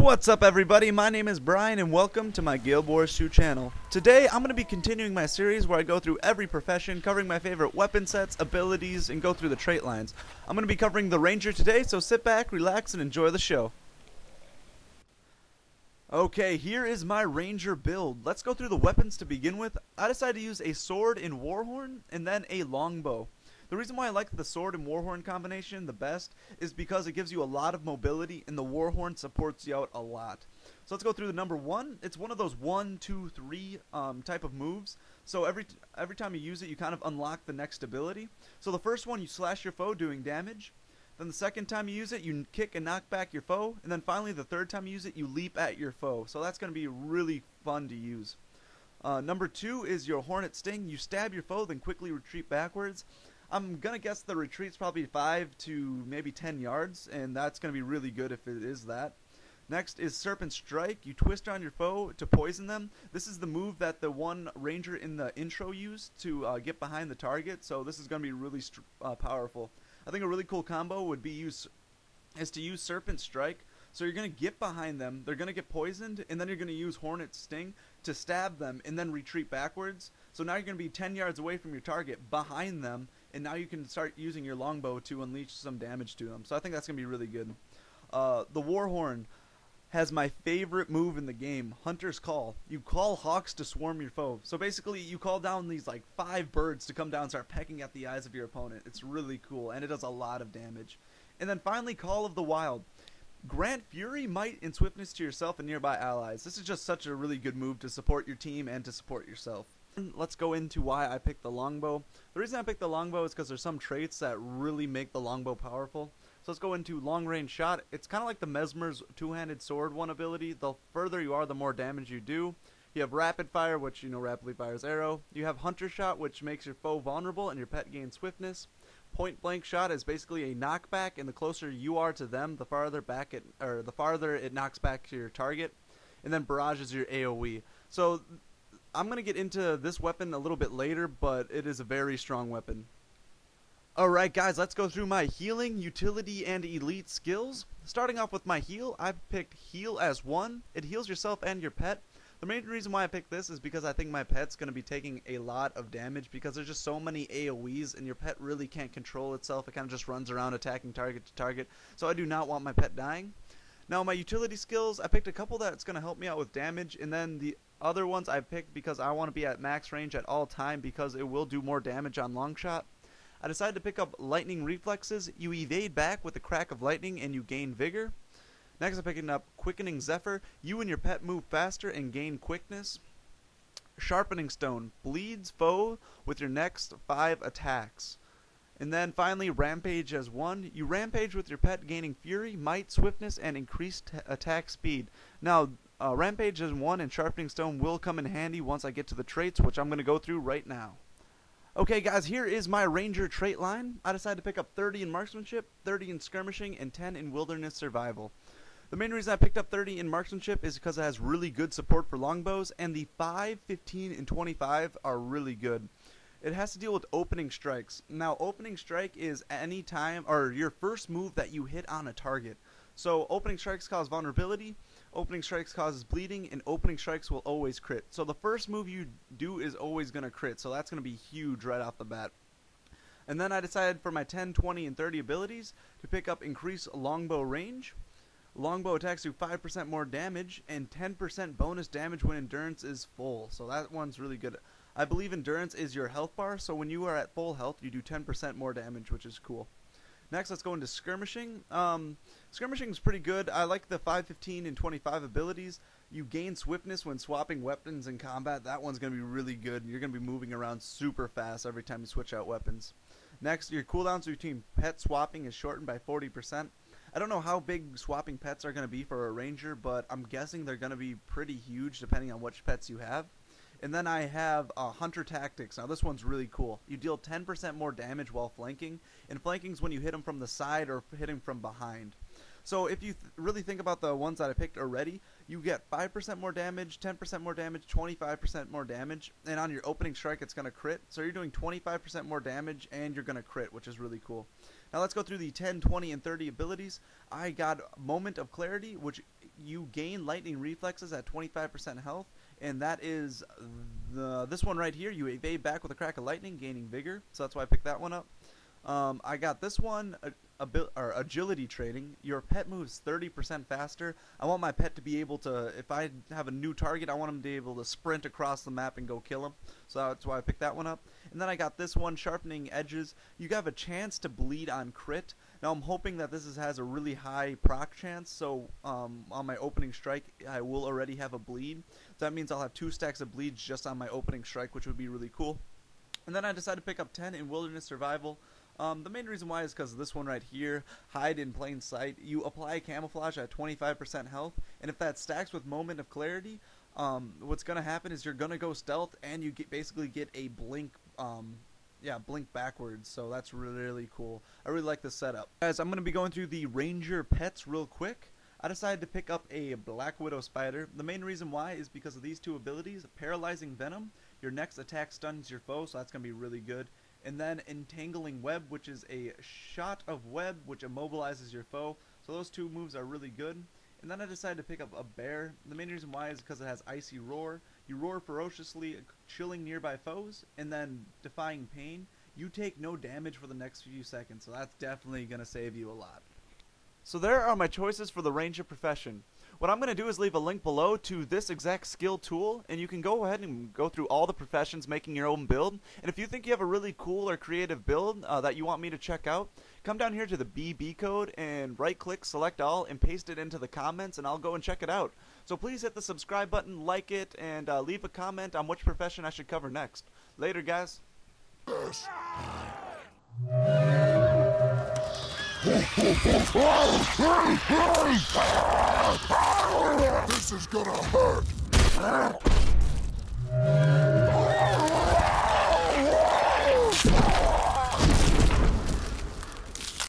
What's up everybody, my name is Brian and welcome to my Guild Wars 2 channel. Today I'm going to be continuing my series where I go through every profession, covering my favorite weapon sets, abilities, and go through the trait lines. I'm going to be covering the Ranger today, so sit back, relax, and enjoy the show. Okay, here is my Ranger build. Let's go through the weapons to begin with. I decided to use a sword in Warhorn and then a longbow. The reason why I like the sword and Warhorn combination the best is because it gives you a lot of mobility and the Warhorn supports you out a lot. So let's go through the number one. It's one of those 1, 2, 3 type of moves. So every time you use it, you kind of unlock the next ability. So the first one, you slash your foe doing damage. Then the second time you use it, you kick and knock back your foe. And then finally, the third time you use it, you leap at your foe. So that's going to be really fun to use. Number two is your Hornet Sting. You stab your foe, then quickly retreat backwards. I'm going to guess the retreat's probably 5 to maybe 10 yards, and that's going to be really good if it is that. Next is Serpent Strike. You twist around your foe to poison them. This is the move that the one ranger in the intro used to get behind the target, so this is going to be really powerful. I think a really cool combo would be to use Serpent Strike. So you're going to get behind them, they're going to get poisoned, and then you're going to use Hornet Sting to stab them and then retreat backwards. So now you're going to be 10 yards away from your target, behind them, and now you can start using your longbow to unleash some damage to them. So I think that's going to be really good. The Warhorn has my favorite move in the game, Hunter's Call. You call hawks to swarm your foe. So basically you call down these like 5 birds to come down and start pecking at the eyes of your opponent. It's really cool, and it does a lot of damage. And then finally, Call of the Wild. Grant Fury, Might, and Swiftness to yourself and nearby allies. This is just such a really good move to support your team and to support yourself. Let's go into why I picked the longbow. The reason I picked the longbow is because there's some traits that really make the longbow powerful. So let's go into long range shot. It's kind of like the Mesmer's two-handed sword one ability. The further you are, the more damage you do. You have rapid fire, which rapidly fires arrow. You have hunter shot, which makes your foe vulnerable and your pet gains swiftness. Point blank shot is basically a knockback, and the closer you are to them, the farther it knocks back to your target. And then barrage is your AoE. So I'm going to get into this weapon a little bit later, but it is a very strong weapon. Alright guys, let's go through my healing, utility, and elite skills. Starting off with my heal, I've picked heal as 1. It heals yourself and your pet. The main reason why I picked this is because I think my pet's going to be taking a lot of damage because there's just so many AoEs and your pet really can't control itself. It kind of just runs around attacking target to target. So I do not want my pet dying. Now my utility skills, I picked a couple that's going to help me out with damage, and then the other ones I picked because I want to be at max range at all time because it will do more damage on long shot. I decided to pick up lightning reflexes. You evade back with the crack of lightning and you gain vigor. Next, I'm picking up Quickening Zephyr. You and your pet move faster and gain quickness. Sharpening Stone. Bleeds foe with your next 5 attacks. And then finally, Rampage as 1. You rampage with your pet, gaining Fury, Might, Swiftness, and increased attack speed. Now, Rampage as 1 and Sharpening Stone will come in handy once I get to the traits, which I'm going to go through right now. Okay guys, here is my Ranger trait line. I decided to pick up 30 in Marksmanship, 30 in Skirmishing, and 10 in Wilderness Survival. The main reason I picked up 30 in Marksmanship is because it has really good support for longbows, and the 5, 15, and 25 are really good. It has to deal with Opening Strikes. Now, Opening Strike is any time, or your first move that you hit on a target. So, Opening Strikes cause vulnerability, Opening Strikes causes bleeding, and Opening Strikes will always crit. So the first move you do is always going to crit, so that's going to be huge right off the bat. And then I decided for my 10, 20, and 30 abilities to pick up Increase Longbow Range. Longbow attacks do 5% more damage and 10% bonus damage when endurance is full. So that one's really good. I believe endurance is your health bar, so when you are at full health, you do 10% more damage, which is cool. Next, let's go into Skirmishing. Skirmishing is pretty good. I like the 5, 15, and 25 abilities. You gain swiftness when swapping weapons in combat. That one's going to be really good. You're going to be moving around super fast every time you switch out weapons. Next, your cooldowns between pet swapping is shortened by 40%. I don't know how big swapping pets are going to be for a ranger, but I'm guessing they're going to be pretty huge depending on which pets you have. And then I have Hunter Tactics. Now this one's really cool. You deal 10% more damage while flanking, and flanking is when you hit them from the side or hit them from behind. So if you really think about the ones that I picked already, you get 5% more damage, 10% more damage, 25% more damage, and on your opening strike it's going to crit. So you're doing 25% more damage and you're going to crit, which is really cool. Now let's go through the 10, 20, and 30 abilities. I got Moment of Clarity, which you gain lightning reflexes at 25% health, and that is this one right here. You evade back with a crack of lightning, gaining vigor, so that's why I picked that one up. I got this one, agility training. Your pet moves 30% faster. I want my pet to be able to, if I have a new target, I want him to be able to sprint across the map and go kill him. So that's why I picked that one up. And then I got this one, sharpening edges. You have a chance to bleed on crit. Now I'm hoping that this has a really high proc chance, so on my opening strike I will already have a bleed. So that means I'll have 2 stacks of bleeds just on my opening strike, which would be really cool. And then I decided to pick up 10 in Wilderness Survival. The main reason why is because of this one right here, Hide in Plain Sight. You apply camouflage at 25% health, and if that stacks with Moment of Clarity, what's going to happen is you're going to go stealth, and you basically get a blink, blink backwards, so that's really, really cool. I really like this setup. Guys, I'm going to be going through the Ranger pets real quick. I decided to pick up a Black Widow Spider. The main reason why is because of these 2 abilities. Paralyzing Venom, your next attack stuns your foe, so that's going to be really good. And then Entangling Web, which is a shot of web which immobilizes your foe. So those 2 moves are really good. And then I decided to pick up a bear. The main reason why is because it has Icy Roar. You roar ferociously, chilling nearby foes, and then Defying Pain. You take no damage for the next few seconds, so that's definitely going to save you a lot. So there are my choices for the Ranger profession. What I'm going to do is leave a link below to this exact skill tool, and you can go ahead and go through all the professions making your own build. And if you think you have a really cool or creative build that you want me to check out, come down here to the BB code and right click, select all, and paste it into the comments, and I'll go and check it out. So please hit the subscribe button, like it, and leave a comment on which profession I should cover next. Later, guys. This is gonna hurt!